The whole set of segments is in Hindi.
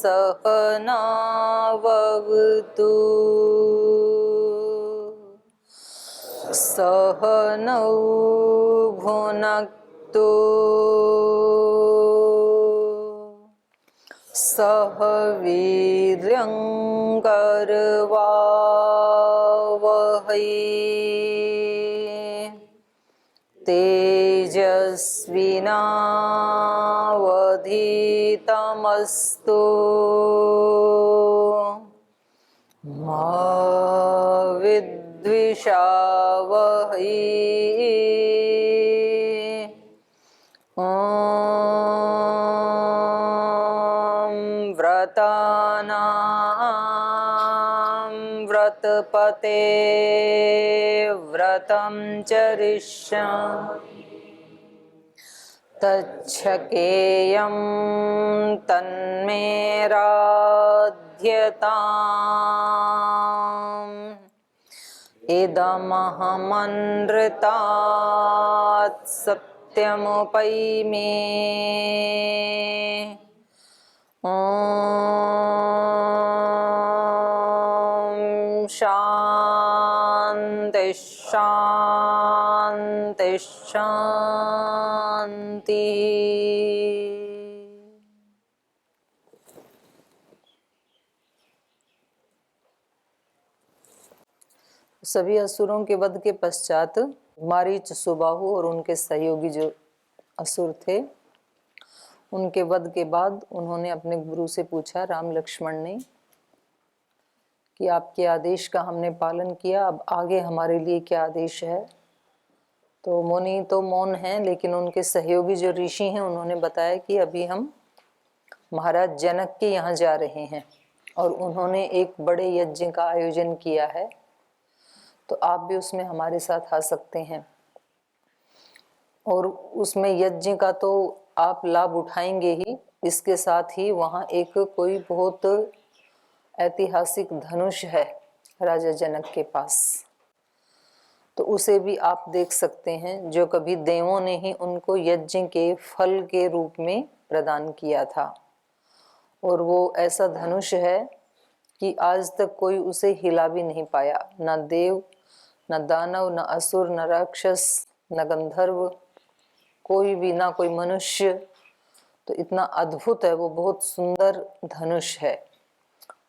सहनाववतु सहनौ भुनक्तु सह वीर्यं करवावहै तेजस्विनावधीतमस्तु मा विद्विषावहै। व्रतानां व्रतपते व्रतं चरिष्यामि तच्छकेयं तन्मे राध्यताम् इदमहमनृतात् सत्यमुपैमे ॐ शान्ति शान्ति शान्ति। सभी असुरों के वध के पश्चात मारीच, सुबाहु और उनके सहयोगी जो असुर थे, उनके वध के बाद उन्होंने अपने गुरु से पूछा, राम लक्ष्मण ने, कि आपके आदेश का हमने पालन किया, अब आगे हमारे लिए क्या आदेश है। तो मुनि तो मौन हैं, लेकिन उनके सहयोगी जो ऋषि हैं उन्होंने बताया कि अभी हम महाराज जनक के यहाँ जा रहे हैं और उन्होंने एक बड़े यज्ञ का आयोजन किया है, तो आप भी उसमें हमारे साथ आ सकते हैं। और उसमें यज्ञ का तो आप लाभ उठाएंगे ही, इसके साथ ही वहाँ एक कोई बहुत ऐतिहासिक धनुष है राजा जनक के पास, तो उसे भी आप देख सकते हैं, जो कभी देवों ने ही उनको यज्ञ के फल के रूप में प्रदान किया था। और वो ऐसा धनुष है कि आज तक कोई उसे हिला भी नहीं पाया, न देव, न दानव, न असुर, न राक्षस, न गंधर्व, कोई भी, ना कोई मनुष्य। तो इतना अद्भुत है वो, बहुत सुंदर धनुष है।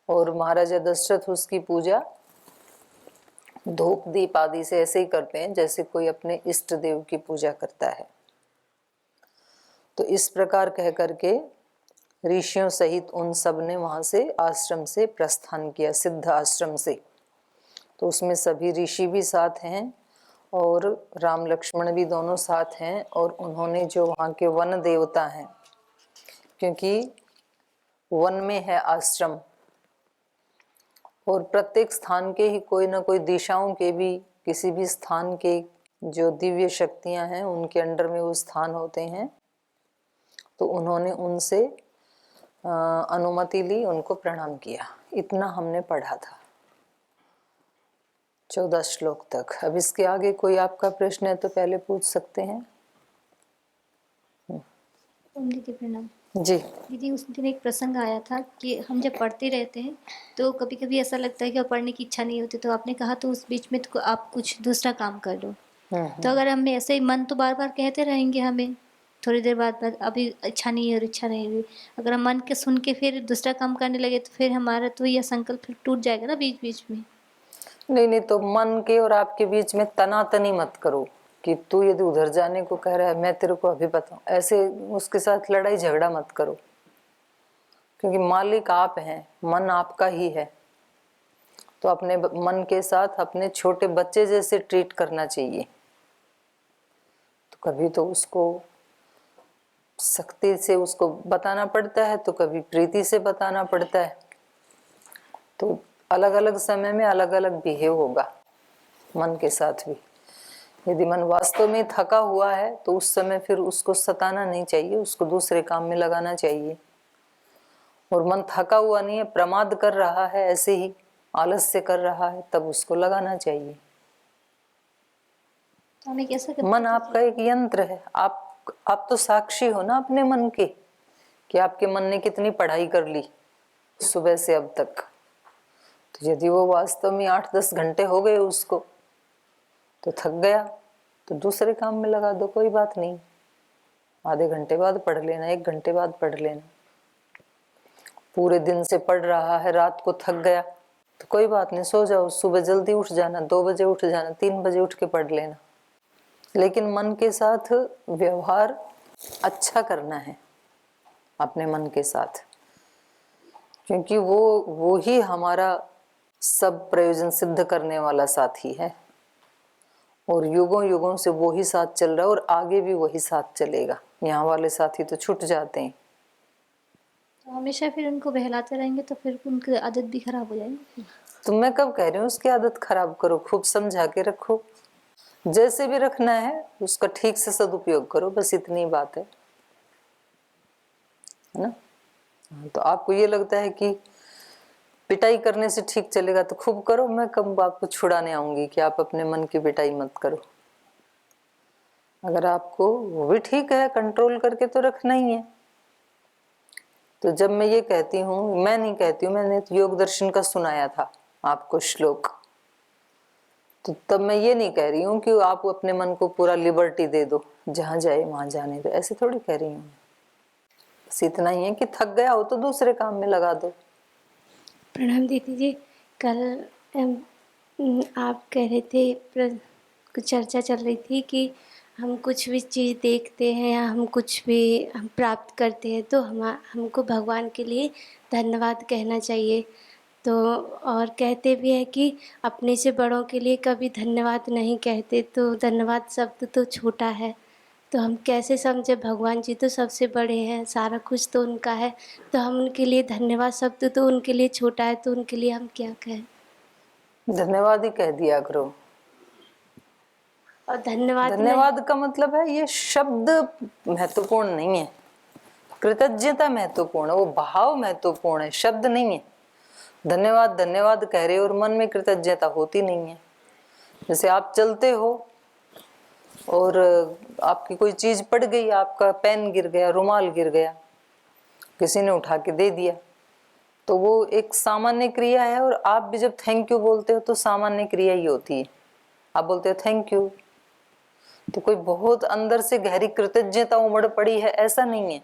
और महाराजा दशरथ उसकी पूजा धूप दीप आदि से ऐसे ही करते हैं जैसे कोई अपने इष्ट देव की पूजा करता है। तो इस प्रकार कह करके ऋषियों सहित उन सब ने वहां से आश्रम से प्रस्थान किया, सिद्ध आश्रम से। तो उसमें सभी ऋषि भी साथ हैं और राम लक्ष्मण भी दोनों साथ हैं। और उन्होंने जो वहाँ के वन देवता हैं, क्योंकि वन में है आश्रम और प्रत्येक स्थान के ही कोई ना कोई दिशाओं के भी, किसी भी स्थान के जो दिव्य शक्तियां हैं उनके अंडर में वो स्थान होते हैं। तो उन्होंने उनसे अनुमति ली, उनको प्रणाम किया। इतना हमने पढ़ा था 14 श्लोक तक। अब इसके आगे कोई आपका प्रश्न है तो पहले पूछ सकते हैं। दीदी प्रणाम। जी दीदी, उस दिन एक प्रसंग आया था कि हम जब पढ़ते रहते हैं तो कभी कभी ऐसा लगता है कि पढ़ने की इच्छा नहीं होती, तो आपने कहा तो उस बीच में तो आप कुछ दूसरा काम कर लो। तो अगर हम ऐसे ही मन तो बार बार कहते रहेंगे, हमें थोड़ी देर बाद अभी इच्छा नहीं है और इच्छा नहीं हुई, अगर हम मन के सुन के फिर दूसरा काम करने लगे तो फिर हमारा तो यह संकल्प फिर टूट जाएगा ना बीच बीच में। नहीं, तो मन के और आपके बीच में तनातनी मत करो कि तू यदि उधर जाने को कह रहा है, मैं तेरे को अभी बताऊं, ऐसे उसके साथ लड़ाई झगड़ा मत करो, क्योंकि मालिक आप हैं, मन आपका ही है। तो अपने मन के साथ अपने छोटे बच्चे जैसे ट्रीट करना चाहिए। तो कभी तो उसको सख्ती से उसको बताना पड़ता है, तो कभी प्रीति से बताना पड़ता है। तो अलग अलग समय में अलग अलग बिहेव होगा मन के साथ भी। यदि मन वास्तव में थका हुआ है तो उस समय फिर उसको सताना नहीं चाहिए, उसको दूसरे काम में लगाना चाहिए। और मन थका हुआ नहीं है, प्रमाद कर रहा है, ऐसे ही आलस्य कर रहा है, तब उसको लगाना चाहिए। तो हमें कैसा मन आपका एक यंत्र है। आप तो साक्षी हो ना अपने मन के, कि आपके मन ने कितनी पढ़ाई कर ली, सुबह से अब तक। तो यदि वो वास्तव में 8-10 घंटे हो गए उसको, तो थक गया तो दूसरे काम में लगा दो, कोई बात नहीं। आधे घंटे बाद पढ़ लेना, 1 घंटे बाद पढ़ लेना। पूरे दिन से पढ़ रहा है, रात को थक गया तो कोई बात नहीं, सो जाओ, सुबह जल्दी उठ जाना, 2 बजे उठ जाना, 3 बजे उठ के पढ़ लेना। लेकिन मन के साथ व्यवहार अच्छा करना है, अपने मन के साथ, क्योंकि वो ही हमारा सब प्रयोजन सिद्ध करने वाला साथी है। और युगों युगों से वो ही साथ चल रहा है और आगे भी वही साथ चलेगा। यहाँ वाले साथी तो छूट जाते हैं। तो हमेशा फिर उनको बहलाते रहेंगे तो फिर उनकी आदत भी खराब हो जाएगी। तो मैं कब कह रही हूँ उसकी आदत खराब करो, खूब समझा के रखो, जैसे भी रखना है उसका ठीक से सदुपयोग करो, बस इतनी बात है ना। तो आपको ये लगता है कि पिटाई करने से ठीक चलेगा तो खूब करो, मैं कब आपको छुड़ाने आऊंगी कि आप अपने मन की पिटाई मत करो। अगर आपको वो भी ठीक है, कंट्रोल करके तो रखना ही है। तो जब मैं ये कहती हूँ, मैं नहीं कहती हूँ, मैंने तो योग दर्शन का सुनाया था आपको श्लोक, तो तब मैं ये नहीं कह रही हूँ कि आप अपने मन को पूरा लिबर्टी दे दो, जहाँ जाए वहां जाने दो, ऐसे थोड़ी कह रही हूँ। बस इतना ही है कि थक गया हो तो दूसरे काम में लगा दो। प्रणाम दीदी जी। कल आप कह रहे थे, कुछ चर्चा चल रही थी कि हम कुछ भी चीज़ देखते हैं या हम कुछ भी हम प्राप्त करते हैं तो हमको भगवान के लिए धन्यवाद कहना चाहिए। तो और कहते भी हैं कि अपने से बड़ों के लिए कभी धन्यवाद नहीं कहते, तो धन्यवाद शब्द तो छोटा है। तो हम कैसे समझे, भगवान जी तो सबसे बड़े हैं, सारा कुछ तो उनका है, तो हम उनके लिए धन्यवाद शब्द तो उनके लिए छोटा है, तो उनके लिए हम क्या कहें? धन्यवाद ही कह दिया करो। और धन्यवाद धन्यवाद का मतलब है, ये शब्द महत्वपूर्ण नहीं है, कृतज्ञता महत्वपूर्ण है, वो भाव महत्वपूर्ण है, शब्द नहीं है। धन्यवाद धन्यवाद कह रहे हो और मन में कृतज्ञता होती नहीं है। जैसे आप चलते हो और आपकी कोई चीज पड़ गई, आपका पेन गिर गया, रुमाल गिर गया, किसी ने उठा के दे दिया, तो वो एक सामान्य क्रिया है। और आप भी जब थैंक यू बोलते हो तो सामान्य क्रिया ही होती है, आप बोलते हो थैंक यू, तो कोई बहुत अंदर से गहरी कृतज्ञता उमड़ पड़ी है ऐसा नहीं है।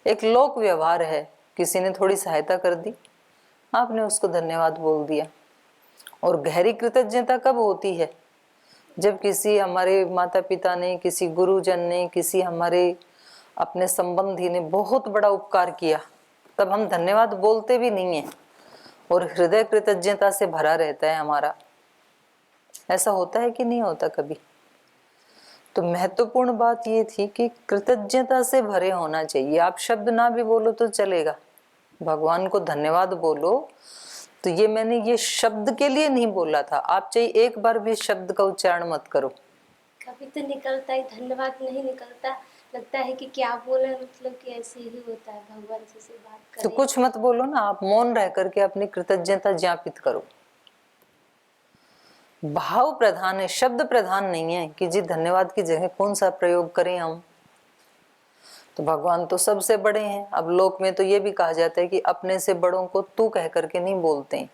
एक लोक व्यवहार है, किसी ने थोड़ी सहायता कर दी, आपने उसको धन्यवाद बोल दिया। और गहरी कृतज्ञता कब होती है? जब किसी हमारे माता पिता ने, किसी गुरुजन ने, किसी हमारे अपने संबंधी ने बहुत बड़ा उपकार किया, तब हम धन्यवाद बोलते भी नहीं है और हृदय कृतज्ञता से भरा रहता है हमारा। ऐसा होता है कि नहीं होता कभी? तो महत्वपूर्ण बात ये थी कि कृतज्ञता से भरे होना चाहिए। आप शब्द ना भी बोलो तो चलेगा, भगवान को धन्यवाद बोलो। तो ये मैंने ये शब्द के लिए नहीं बोला था, आप चाहिए एक बार भी शब्द का उच्चारण मत करो। कभी तो निकलता ही, धन्यवाद नहीं निकलता, लगता है कि क्या बोले, मतलब कि ऐसे ही होता है, भगवान जी से बात करें तो कुछ मत बोलो ना, आप मौन रह करके अपनी कृतज्ञता ज्ञापित करो। भाव प्रधान है, शब्द प्रधान नहीं है कि जी धन्यवाद की जगह कौन सा प्रयोग करें हम। तो भगवान तो सबसे बड़े हैं। अब लोक में तो ये भी कहा जाता है कि अपने से बड़ों को तू कह करके नहीं बोलते हैं,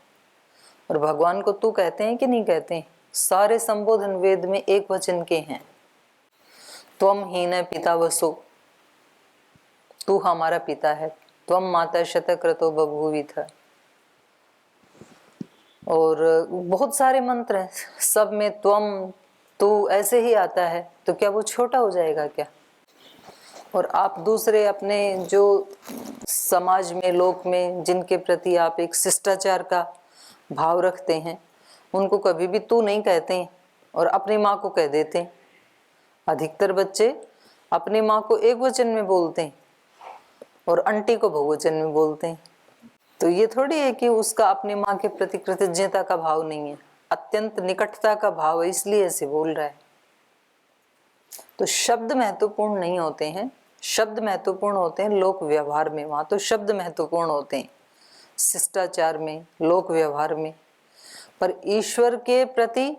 और भगवान को तू कहते हैं कि नहीं कहते हैं? सारे संबोधन वेद में एक वचन के हैं, त्वम हीन पिता वसो, तू हमारा पिता है, त्वम माता शतक्रतो बभूविथ। और बहुत सारे मंत्र हैं, सब में त्वम तू ऐसे ही आता है, तो क्या वो छोटा हो जाएगा क्या? और आप दूसरे अपने जो समाज में, लोक में, जिनके प्रति आप एक शिष्टाचार का भाव रखते हैं, उनको कभी भी तू नहीं कहते हैं और अपनी माँ को कह देते हैं। अधिकतर बच्चे अपनी माँ को एक वचन में बोलते हैं और आंटी को बहुवचन में बोलते हैं। तो ये थोड़ी है कि उसका अपनी माँ के प्रति कृतज्ञता का भाव नहीं है, अत्यंत निकटता का भाव है, इसलिए ऐसे बोल रहा है। तो शब्द महत्वपूर्ण नहीं होते हैं, शब्द महत्वपूर्ण होते हैं लोक व्यवहार में, वहां तो शब्द महत्वपूर्ण होते हैं, शिष्टाचार में, लोक व्यवहार में। पर ईश्वर के प्रति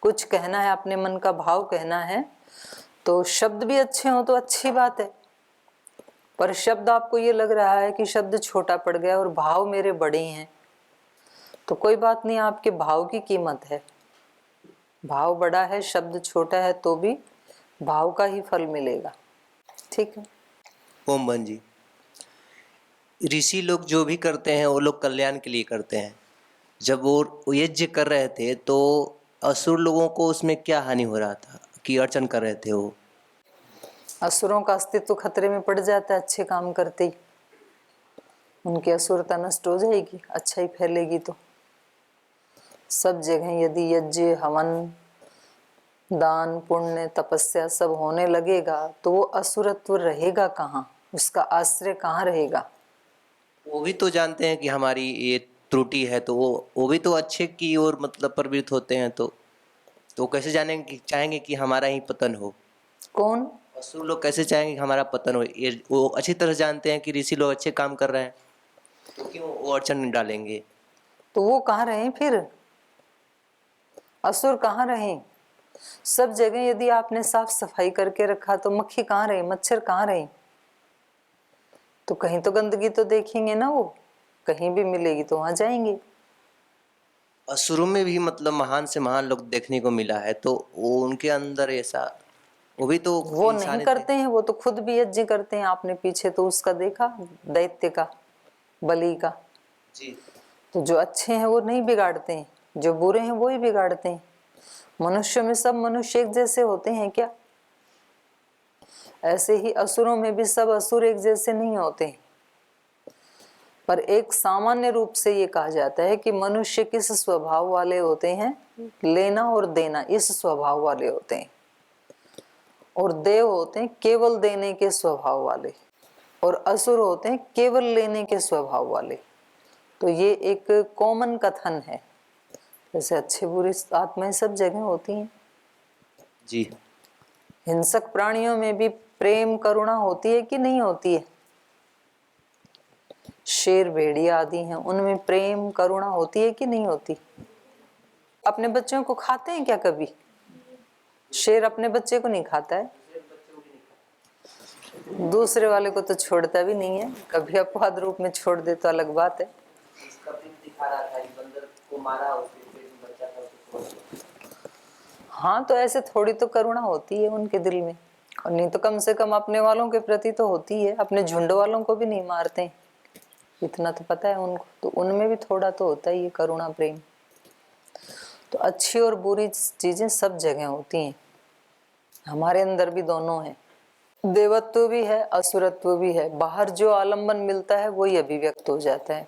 कुछ कहना है, अपने मन का भाव कहना है, तो शब्द भी अच्छे हो तो अच्छी बात है। पर शब्द आपको ये लग रहा है कि शब्द छोटा पड़ गया और भाव मेरे बड़े हैं, तो कोई बात नहीं, आपके भाव की कीमत है। भाव बड़ा है, शब्द छोटा है, तो भी भाव का ही फल मिलेगा। ठीक है। ओम बहन जी, ऋषि लोग जो भी करते हैं वो लोग कल्याण के लिए करते हैं। जब वो यज्ञ कर रहे थे तो असुर लोगों को उसमें क्या हानि हो रहा था कि अर्चन कर रहे थे वो? असुरों का अस्तित्व खतरे में पड़ जाता है अच्छे काम करते ही। उनकी असुरता नष्ट हो जाएगी, अच्छा ही फैलेगी। तो सब जगह यदि यज्ञ, हवन, दान, पुण्य, तपस्या सब होने लगेगा तो वो असुरत्व रहेगा कहाँ, उसका आश्रय कहाँ रहेगा? वो भी तो जानते हैं कि हमारी ये त्रुटि है, तो वो भी तो अच्छे की ओर मतलब प्रवृत्त होते हैं। तो कैसे जानेंगे, चाहेंगे कि हमारा ही पतन हो? कौन? असुर लोग कैसे चाहेंगे कि हमारा पतन हो? ये वो अच्छी तरह जानते हैं कि ऋषि लोग अच्छे काम कर रहे हैं, तो क्यों वो अड़चन नहीं डालेंगे? तो वो कहाँ रहे फिर? असुर कहाँ रहे? सब जगह यदि आपने साफ सफाई करके रखा तो मक्खी कहाँ रहे, मच्छर कहाँ रहे? तो कहीं तो गंदगी तो देखेंगे ना, वो कहीं भी मिलेगी तो वहां जाएंगे। असुरों में भी मतलब महान से महान लोग देखने को मिला है, तो वो उनके अंदर ऐसा, वो भी तो वो नहीं इंसान करते हैं, वो तो खुद भी यज्ञ करते हैं। आपने पीछे तो उसका देखा, दैत्य का, बलि का। जी। तो जो अच्छे हैं वो नहीं बिगाड़ते हैं, जो बुरे हैं वो ही बिगाड़ते हैं। मनुष्य में सब मनुष्य एक जैसे होते हैं क्या? ऐसे ही असुरों में भी सब असुर एक जैसे नहीं होते हैं। पर एक सामान्य रूप से ये कहा जाता है कि मनुष्य किस स्वभाव वाले होते हैं? लेना और देना, इस स्वभाव वाले होते हैं। और देव होते हैं केवल देने के स्वभाव वाले, और असुर होते हैं केवल लेने के स्वभाव वाले। तो ये एक कॉमन कथन है। जैसे अच्छे बुरे आत्माएं सब जगह होती हैं। जी। हिंसक प्राणियों में भी प्रेम करुणा होती है कि नहीं होती है? शेर, भेड़िया आदि हैं, उनमें प्रेम करुणा होती है कि नहीं होती? अपने बच्चों को खाते हैं क्या कभी? शेर अपने बच्चे को नहीं खाता है, दूसरे वाले को तो छोड़ता भी नहीं है। कभी अपवाद रूप में छोड़ दे तो अलग बात है। हाँ, तो ऐसे थोड़ी तो करुणा होती है उनके दिल में, और नहीं तो कम से कम अपने वालों के प्रति तो होती है। अपने झुंड वालों को भी नहीं मारते, इतना तो पता है उनको। तो उनमें भी थोड़ा तो होता ही है करुणा, प्रेम। तो अच्छी और बुरी चीजें सब जगह होती हैं, हमारे अंदर भी दोनों है। देवत्व भी है, असुरत्व भी है। बाहर जो आलंबन मिलता है वही अभिव्यक्त हो जाता है।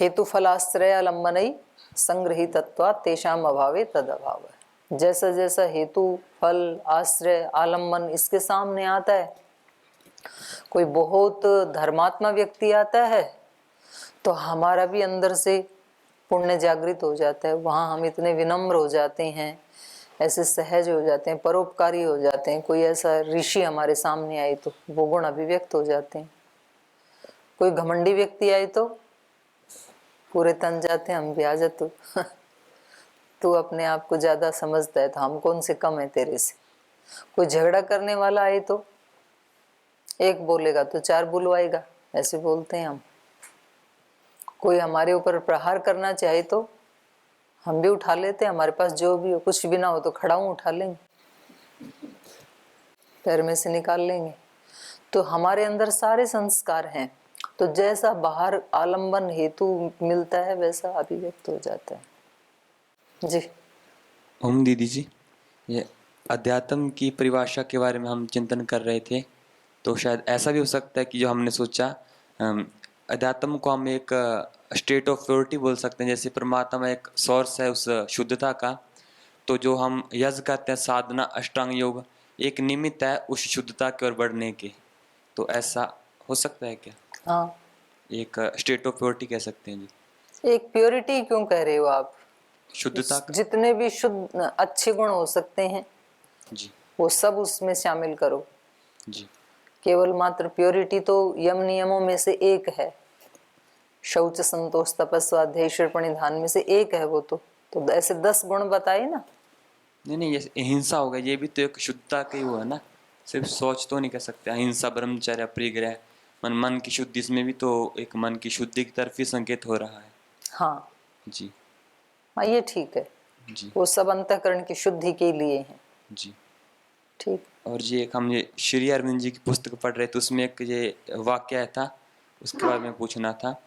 हेतु फलाश्रय आलंबनई संग्रहितत्वा तेषाम अभावे तद अभाव है। जैसा जैसा हेतु, फल, आश्रय, आलंबन इसके सामने आता है, कोई बहुत धर्मात्मा व्यक्ति आता है तो हमारा भी अंदर से पुण्य जागृत हो जाता है। वहाँ हम इतने विनम्र हो जाते हैं, ऐसे सहज हो जाते हैं, परोपकारी हो जाते हैं। कोई ऐसा ऋषि हमारे सामने आए तो वो गुण अभिव्यक्त हो जाते हैं। कोई घमंडी व्यक्ति आए तो पूरे तन जाते हैं, हम भी आ जा तू अपने आप को ज्यादा समझता है तो हम कौन से कम है तेरे से। कोई झगड़ा करने वाला आए तो एक बोलेगा तो चार बुलवाएगा, ऐसे बोलते हैं हम। कोई हमारे ऊपर प्रहार करना चाहे तो हम भी उठा लेते हैं। हमारे पास जो भी हो, कुछ भी ना हो तो खड़ा हूँ उठा लेंगे, पैर में से निकाल लेंगे। तो हमारे अंदर सारे संस्कार हैं। तो जैसा बाहर आलंबन हेतु मिलता है वैसा अभिव्यक्त हो जाता है। जी। ओम दीदी जी, ये अध्यात्म की परिभाषा के बारे में हम चिंतन कर रहे थे, तो शायद ऐसा भी हो सकता है कि जो हमने सोचा, अध्यात्म को हम एक स्टेट ऑफ प्योरिटी बोल सकते हैं। जैसे परमात्मा एक सोर्स है उस शुद्धता का, तो जो हम यज्ञ कहते हैं, साधना, अष्टांग योग, एक निमित्त है उस शुद्धता की ओर बढ़ने के। तो ऐसा हो सकता है क्या? हाँ, एक स्टेट ऑफ प्योरिटी कह सकते हैं जी। एक प्योरिटी क्यों कह रहे हो आप? शुद्धता का। जितने भी शुद्ध अच्छे गुण हो सकते हैं जी वो सब उसमें शामिल करो। जी। केवल मात्र प्योरिटी तो यम नियमों में से एक है। शौच, संतोष, तपस्या, ध्येय, परिधान में से एक है वो तो ऐसे 10 गुण बताए ना। नहीं, ये हिंसा हो गया, ये भी तो एक शुद्धता का ही वो है ना। सिर्फ सोच तो नहीं कह सकते। अहिंसा, ब्रह्मचर्य, परिग्रह, मन की शुद्धि, इसमें भी तो एक मन की शुद्धि की तरफ ही संकेत हो रहा है। हाँ जी हाँ, ये ठीक है, जी वो सब अंतःकरण की शुद्धि के लिए है। जी। ठीक। और जी एक हम ये श्री अरविंद जी की पुस्तक पढ़ रहे थे, उसमें एक ये वाक्य था, उसके बारे में पूछना था।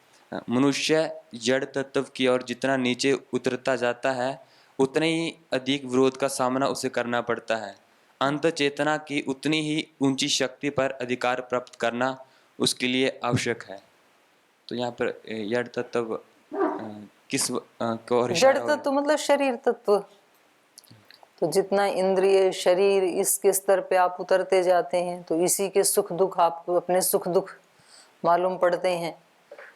मनुष्य जड़ तत्व की ओर जितना नीचे उतरता जाता है उतने ही अधिक विरोध का सामना उसे करना पड़ता है। अंत चेतना की उतनी ही ऊंची शक्ति पर अधिकार प्राप्त करना उसके लिए आवश्यक है। तो यहाँ पर जड़ तत्व किस को और जड़ इशारा हो रहा है? तत्व मतलब शरीर तत्व। तो जितना इंद्रिय शरीर इसके स्तर पे आप उतरते जाते हैं तो इसी के सुख दुख आपको अपने सुख दुख मालूम पड़ते हैं,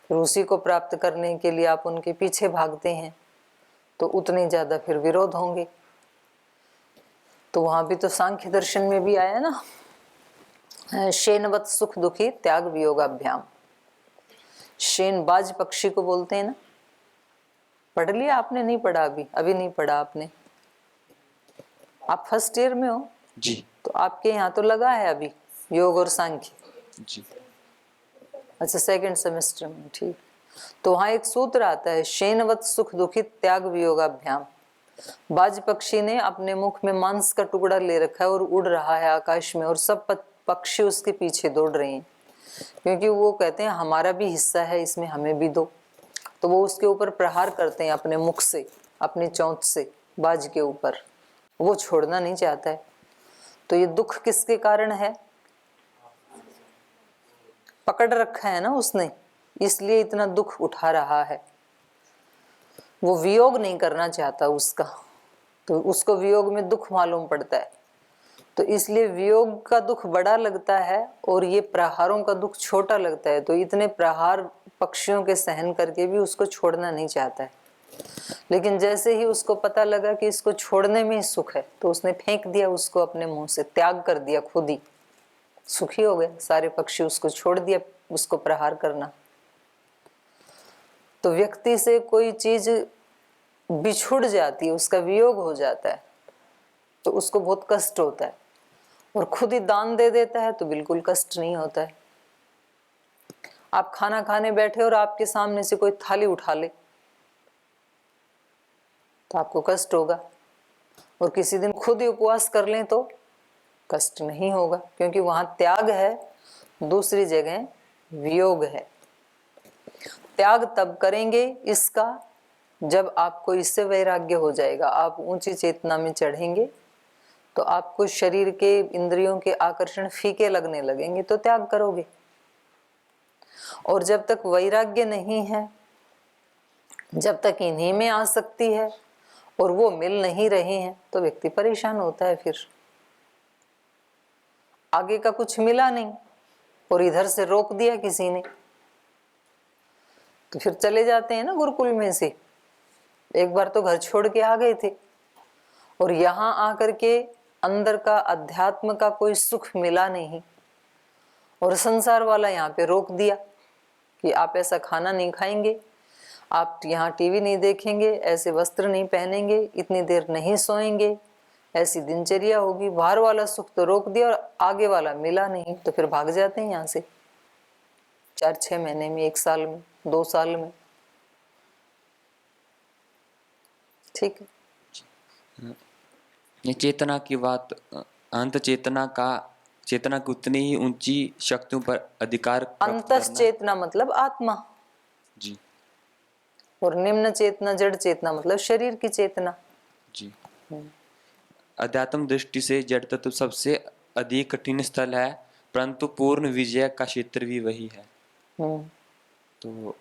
फिर उसी को प्राप्त करने के लिए आप उनके पीछे भागते हैं, तो उतने ज्यादा फिर विरोध होंगे। तो वहां भी तो सांख्य दर्शन में भी आया ना, शेनवत सुख दुखी त्याग वियोगाभ्याम। शेन बाज पक्षी को बोलते हैं ना, पढ़ लिया आपने? नहीं पढ़ा? अभी नहीं पढ़ा आपने? आप फर्स्ट ईयर में हो जी तो आपके यहाँ तो लगा है अभी योग और सांख्य। जी अच्छा, सेकंड सेमेस्टर में, ठीक। तो वहां एक सूत्र आता है, शेनवत सुख दुखी त्याग वियोगाभ्याम। बाज पक्षी ने अपने मुख में मांस का टुकड़ा ले रखा है और उड़ रहा है आकाश में, और सब पक्षी उसके पीछे दौड़ रहे हैं, क्योंकि वो कहते हैं हमारा भी हिस्सा है इसमें, हमें भी दो। तो वो उसके ऊपर प्रहार करते हैं अपने मुख से, अपनी चोंच से बाज के ऊपर। वो छोड़ना नहीं चाहता है। तो ये दुख किसके कारण है? पकड़ रखा है ना उसने, इसलिए इतना दुख उठा रहा है। वो वियोग नहीं करना चाहता उसका, तो उसको वियोग में दुख मालूम पड़ता है, तो इसलिए वियोग का दुख बड़ा लगता है और ये प्रहारों का दुख छोटा लगता है। तो इतने प्रहार पक्षियों के सहन करके भी उसको छोड़ना नहीं चाहता है। लेकिन जैसे ही उसको पता लगा कि इसको छोड़ने में ही सुख है, तो उसने फेंक दिया उसको अपने मुंह से, त्याग कर दिया, खुद ही सुखी हो गए। सारे पक्षी उसको छोड़ दिया उसको प्रहार करना। तो व्यक्ति से कोई चीज बिछुड़ जाती है, उसका वियोग हो जाता है, तो उसको बहुत कष्ट होता है। और खुद ही दान दे देता है तो बिल्कुल कष्ट नहीं होता है। आप खाना खाने बैठे और आपके सामने से कोई थाली उठा ले तो आपको कष्ट होगा, और किसी दिन खुद ही उपवास कर लें तो कष्ट नहीं होगा, क्योंकि वहां त्याग है, दूसरी जगह वियोग है। त्याग तब करेंगे इसका जब आपको इससे वैराग्य हो जाएगा, आप ऊंची चेतना में चढ़ेंगे, तो आपको शरीर के इंद्रियों के आकर्षण फीके लगने लगेंगे, तो त्याग करोगे। और जब तक वैराग्य नहीं है, जब तक इन्हीं में आसक्ति है और वो मिल नहीं रहे हैं, तो व्यक्ति परेशान होता है। फिर आगे का कुछ मिला नहीं और इधर से रोक दिया किसी ने, तो फिर चले जाते हैं ना गुरुकुल में से। एक बार तो घर छोड़ के आ गए थे और यहाँ आकर के अंदर का अध्यात्म का कोई सुख मिला नहीं, और संसार वाला यहाँ पे रोक दिया कि आप ऐसा खाना नहीं खाएंगे, आप यहाँ टीवी नहीं देखेंगे, ऐसे वस्त्र नहीं पहनेंगे, इतनी देर नहीं सोएंगे, ऐसी दिनचर्या होगी। बाहर वाला सुख तो रोक दिया और आगे वाला मिला नहीं, तो फिर भाग जाते हैं यहाँ से 4-6 महीने में, 1 साल में, 2 साल में। ठीक है। ये चेतना की बात, अंत चेतना की उतनी ही ऊंची शक्तियों पर अधिकार प्राप्त अंतस करना। चेतना मतलब आत्मा, जी और निम्न चेतना जड़ चेतना मतलब शरीर की चेतना। जी। अध्यात्म दृष्टि से जड़ तत्व सबसे अधिक कठिन स्थल है, परंतु पूर्ण विजय का क्षेत्र भी वही है। तो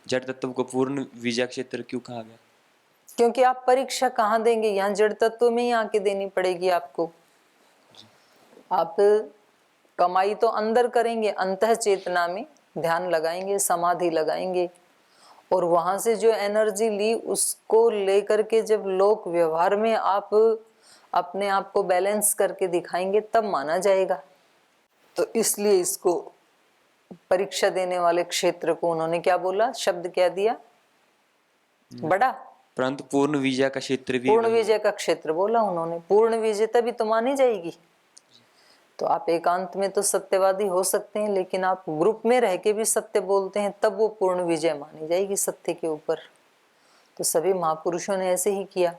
जड़ तत्व को पूर्ण विजय क्षेत्र क्यों कहा गया? क्योंकि आप परीक्षा कहाँ देंगे, यहाँ जड़ तत्व में ही आके देनी पड़ेगी आपको। आप कमाई तो अंदर करेंगे, अंतः चेतना में ध्यान लगाएंगे, समाधि लगाएंगे, और वहां से जो एनर्जी ली उसको लेकर के जब लोक व्यवहार में आप अपने आप को बैलेंस करके दिखाएंगे, तब माना जाएगा। तो इसलिए इसको परीक्षा देने वाले क्षेत्र को उन्होंने क्या बोला, शब्द क्या दिया, बड़ा, परंतु पूर्ण विजय का क्षेत्र भी पूर्ण वही है। विजय का क्षेत्र बोला उन्होंने। पूर्ण विजय तभी तो मानी जाएगी तो आप एकांत में तो सत्यवादी हो सकते हैं, लेकिन आप ग्रुप में रह के भी सत्य बोलते हैं, तब वो पूर्ण विजय मानी जाएगी सत्य के ऊपर। तो सभी महापुरुषों ने ऐसे ही किया,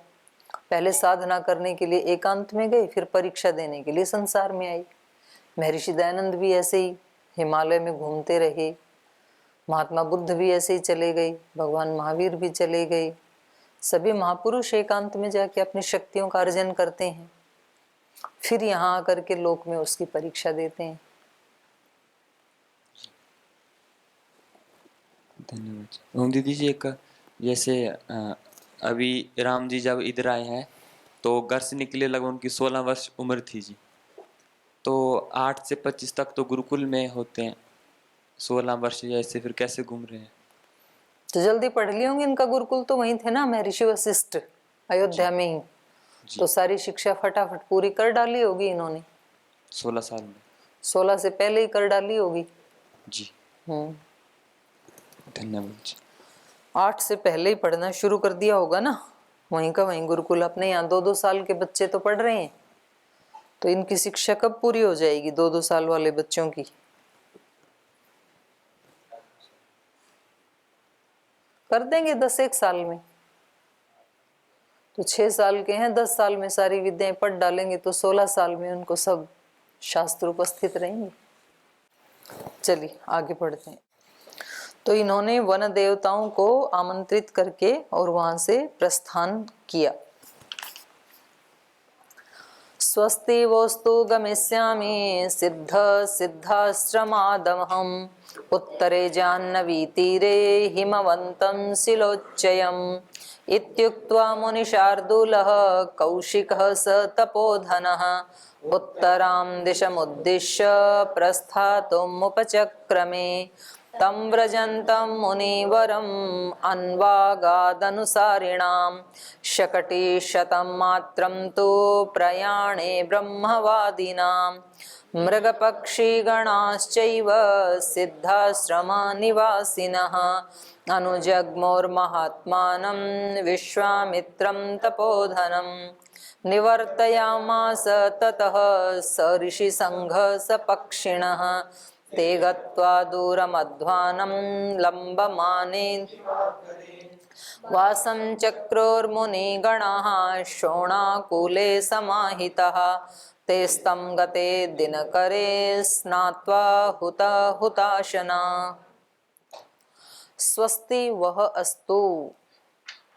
पहले साधना करने के लिए एकांत में गए, फिर परीक्षा देने के लिए संसार में आई। महर्षि दयानंद भी ऐसे ही हिमालय में घूमते रहे, महात्मा बुद्ध भी ऐसे ही चले गए, भगवान महावीर भी चले गए। सभी महापुरुष एकांत में जाके अपनी शक्तियों का अर्जन करते हैं, फिर यहाँ आकर के लोक में उसकी परीक्षा देते हैं। धन्यवाद। ओम दीदी जी, एक जैसे अभी राम जी जब इधर आए हैं तो घर से निकले लगभग उनकी 16 वर्ष उम्र थी जी, तो 8 से 25 तक तो गुरुकुल में होते हैं, 16 वर्ष ऐसे फिर कैसे घूम रहे हैं? तो जल्दी पढ़ लिए होंगे, इनका गुरुकुल तो वहीं थे ना, महर्षि वशिष्ठ अयोध्या में ही, तो सारी शिक्षा फटाफट पूरी कर डाली होगी इन्होंने 16 साल में। 16 से पहले ही कर डाली होगी जी धन्यवाद जी। 8 से पहले ही पढ़ना शुरू कर दिया होगा ना, वहीं का वहीं गुरुकुल। अपने यहाँ 2-2 साल के बच्चे तो पढ़ रहे हैं, तो इनकी शिक्षा कब पूरी हो जाएगी 2-2 साल वाले बच्चों की? कर देंगे 10-1 साल में। तो 6 साल के हैं, 10 साल में सारी विद्याएं पढ़ डालेंगे, तो 16 साल में उनको सब शास्त्र उपस्थित रहेंगे। चलिए आगे पढ़ते हैं। तो इन्होंने वन देवताओं को आमंत्रित करके और वहां से प्रस्थान किया। स्वस्ति वोस्तु गमिष्यामि सिद्ध सिद्धाश्रमादमहम् उत्तरे जाह्नवी तीरे हिमवन्तं शिलोच्चयम् इत्युक्त्वा मुनिशार्दूलः कौशिकः स तपोधनः उत्तरां दिशमुद्दिश्य प्रस्थातुमुपचक्रमे तं व्रजन्तं मुनिवरम् अन्वागादनुसारिणां शकटिशतं मात्रं तु प्रयाणे ब्रह्मवादिनां मृगपक्षिगणाश्चैव सिद्धाश्रमनिवासिनः अनुजग्मुर्महात्मानं विश्वामित्रं तपोधनं निवर्तयामास ततः स ऋषिसङ्घः सपक्षिणः ते गत्वा दूरमध्वानं लम्बमाने वासं चक्रोर्मुनिगणाः शोणाकुले समाहितः तेस्तं गते दिनकरे स्नात्वा हुताशना। स्वस्ति वह अस्तु,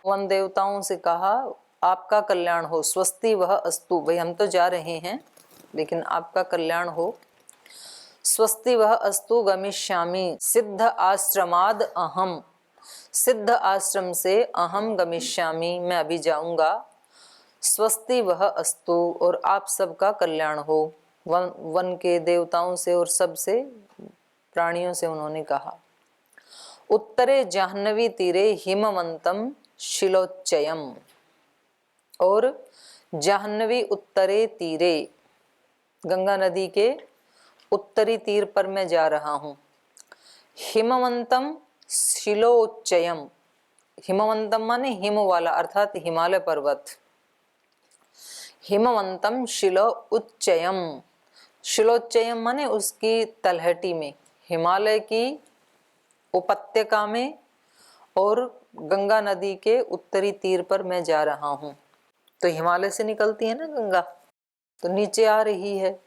वन देवताओं से कहा आपका कल्याण हो। स्वस्ति वह अस्तु, भाई हम तो जा रहे हैं लेकिन आपका कल्याण हो। स्वस्ति वह अस्तु गमिष्यामि सिद्ध आश्रमाद अहम, सिद्ध आश्रम से अहम गमिष्यामि, मैं अभी जाऊंगा। स्वस्ति वह अस्तु, और आप सबका कल्याण हो। वन के देवताओं से और सबसे प्राणियों से उन्होंने कहा। उत्तरे जाह्नवी तीरे हिमवंतम शिलोच्चयम, और जाह्नवी उत्तरे तीरे, गंगा नदी के उत्तरी तीर पर मैं जा रहा हूँ। हिमवंतम शिलोच्चयम, हिमवंतम माने हिम वाला, अर्थात हिमालय पर्वत। हिमवंतम शिलो उच्चयम, शिलोच्चयम माने उसकी तलहटी में, हिमालय की उपत्यका में और गंगा नदी के उत्तरी तीर पर मैं जा रहा हूँ। तो हिमालय से निकलती है ना गंगा, तो नीचे आ रही है।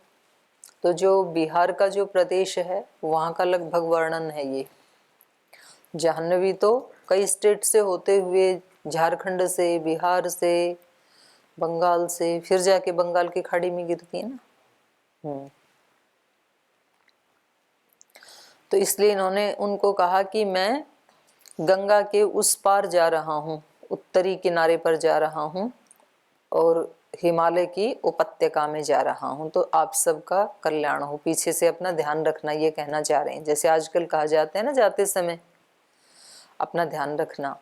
तो जो बिहार का जो प्रदेश है वहाँ का लगभग वर्णन है ये। जाह्नवी तो कई स्टेट से होते हुए, झारखंड से, बिहार से, बंगाल से, फिर जाके बंगाल की खाड़ी में गिरती है ना। तो इसलिए इन्होंने उनको कहा कि मैं गंगा के उस पार जा रहा हूँ, उत्तरी किनारे पर जा रहा हूँ और हिमालय की उपत्यका में जा रहा हूँ, तो आप सबका कल्याण हो। पीछे से अपना ध्यान रखना, ये कहना चाह रहे हैं। जैसे आजकल कहा जाता है ना, जाते समय अपना ध्यान रखना।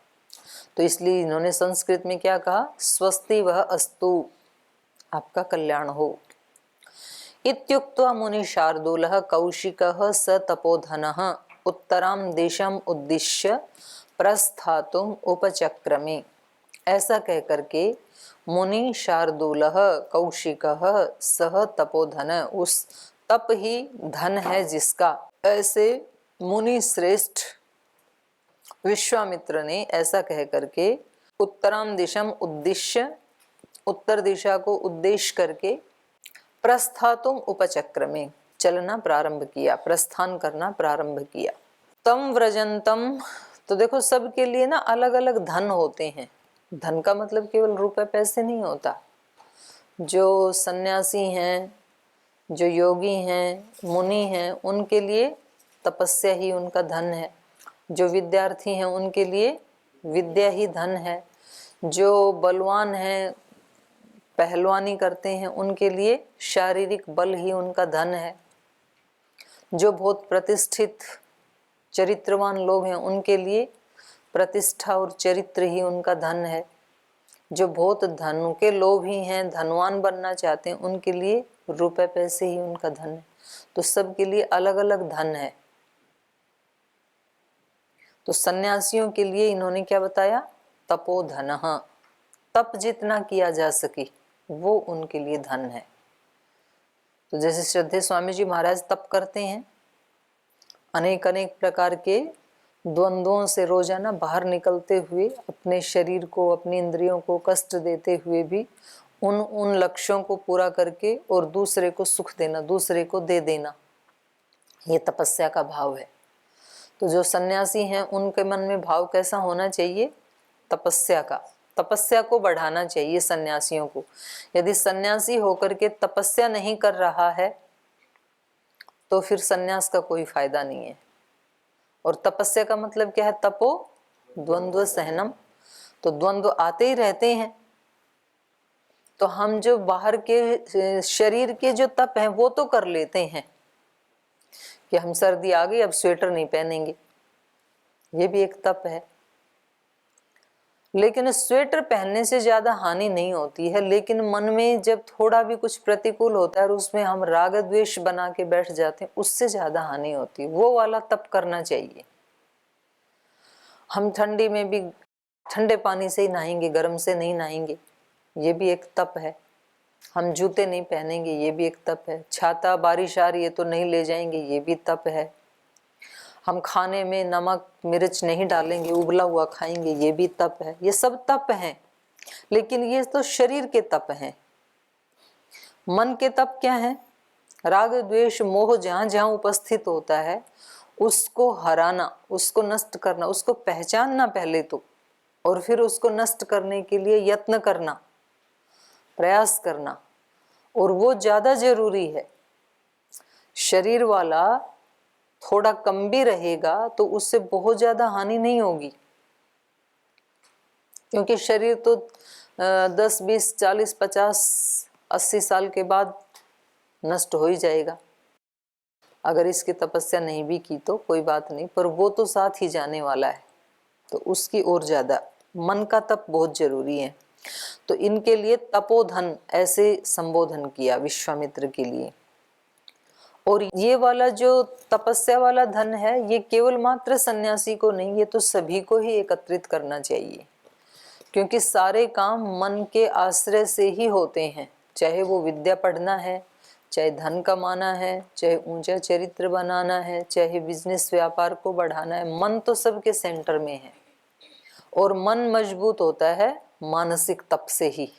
तो इसलिए इन्होंने संस्कृत में क्या कहा, स्वस्ति वह अस्तु, आपका कल्याण हो। इत्युक्त्वा मुनि शार्दूलः कौशिकः स तपोधनः उत्तरां देशम् उद्दिश्य प्रस्थातुम् उपचक्रमे। ऐसा कह करके मुनि शार्दूलः कौशिकः सह तपोधन, उस तप ही धन है जिसका, ऐसे मुनि श्रेष्ठ विश्वामित्र ने ऐसा कह करके उत्तराम दिशम उद्देश्य, उत्तर दिशा को उद्देश्य करके प्रस्थातुम उपचक्रमे, चलना प्रारंभ किया, प्रस्थान करना प्रारंभ किया। तम व्रजंतम, तो देखो सबके लिए ना अलग अलग धन होते हैं। धन का मतलब केवल रुपए पैसे नहीं होता। जो सन्यासी हैं, जो योगी हैं, मुनि हैं, उनके लिए तपस्या ही उनका धन है। जो विद्यार्थी हैं उनके लिए विद्या ही धन है। जो बलवान हैं, पहलवानी करते हैं, उनके लिए शारीरिक बल ही उनका धन है। जो बहुत प्रतिष्ठित चरित्रवान लोग हैं उनके लिए प्रतिष्ठा और चरित्र ही उनका धन है। जो बहुत धन के लोभी हैं, धनवान बनना चाहते हैं, उनके लिए रुपए पैसे ही उनका धन है। तो सबके लिए अलग अलग धन है। तो सन्यासियों के लिए इन्होंने क्या बताया? तपोधन, तप जितना किया जा सके वो उनके लिए धन है। तो जैसे श्रद्धेय स्वामी जी महाराज तप करते हैं, अनेक अनेक प्रकार के द्वंद्वों से रोजाना बाहर निकलते हुए, अपने शरीर को, अपनी इंद्रियों को कष्ट देते हुए भी उन लक्ष्यों को पूरा करके और दूसरे को सुख देना, दूसरे को दे देना, ये तपस्या का भाव है। तो जो सन्यासी हैं उनके मन में भाव कैसा होना चाहिए? तपस्या का। तपस्या को बढ़ाना चाहिए सन्यासियों को। यदि सन्यासी होकर के तपस्या नहीं कर रहा है तो फिर सन्यास का कोई फायदा नहीं है। और तपस्या का मतलब क्या है? तपो द्वंद्व सहनम। तो द्वंद्व आते ही रहते हैं। तो हम जो बाहर के शरीर के जो तप हैं वो तो कर लेते हैं कि हम सर्दी आ गई अब स्वेटर नहीं पहनेंगे, ये भी एक तप है। लेकिन स्वेटर पहनने से ज्यादा हानि नहीं होती है। लेकिन मन में जब थोड़ा भी कुछ प्रतिकूल होता है और उसमें हम राग द्वेष बना के बैठ जाते हैं, उससे ज्यादा हानि होती है। वो वाला तप करना चाहिए। हम ठंडी में भी ठंडे पानी से ही नहाएंगे, गर्म से नहीं नहाएंगे, ये भी एक तप है। हम जूते नहीं पहनेंगे, ये भी एक तप है। छाता बारिश आ रही है तो नहीं ले जाएंगे, ये भी तप है। हम खाने में नमक मिर्च नहीं डालेंगे, उबला हुआ खाएंगे, ये भी तप है। ये सब तप हैं। लेकिन ये तो शरीर के तप हैं। मन के तप क्या है? राग द्वेष मोह जहां जहां उपस्थित होता है उसको हराना, उसको नष्ट करना, उसको पहचानना पहले तो, और फिर उसको नष्ट करने के लिए यत्न करना, प्रयास करना। और वो ज्यादा जरूरी है। शरीर वाला थोड़ा कम भी रहेगा तो उससे बहुत ज्यादा हानि नहीं होगी, क्योंकि शरीर तो 10, 20, 40, 50, 80 साल के बाद नष्ट हो ही जाएगा। अगर इसकी तपस्या नहीं भी की तो कोई बात नहीं, पर वो तो साथ ही जाने वाला है। तो उसकी ओर ज्यादा मन का तप बहुत जरूरी है। तो इनके लिए तपोधन ऐसे संबोधन किया विश्वामित्र के लिए। और ये वाला जो तपस्या वाला धन है ये केवल मात्र सन्यासी को नहीं, ये तो सभी को ही एकत्रित करना चाहिए। क्योंकि सारे काम मन के आश्रय से ही होते हैं। चाहे वो विद्या पढ़ना है, चाहे धन कमाना है, चाहे ऊंचा चरित्र बनाना है, चाहे बिजनेस व्यापार को बढ़ाना है, मन तो सबके सेंटर में है। और मन मजबूत होता है मानसिक तप से ही।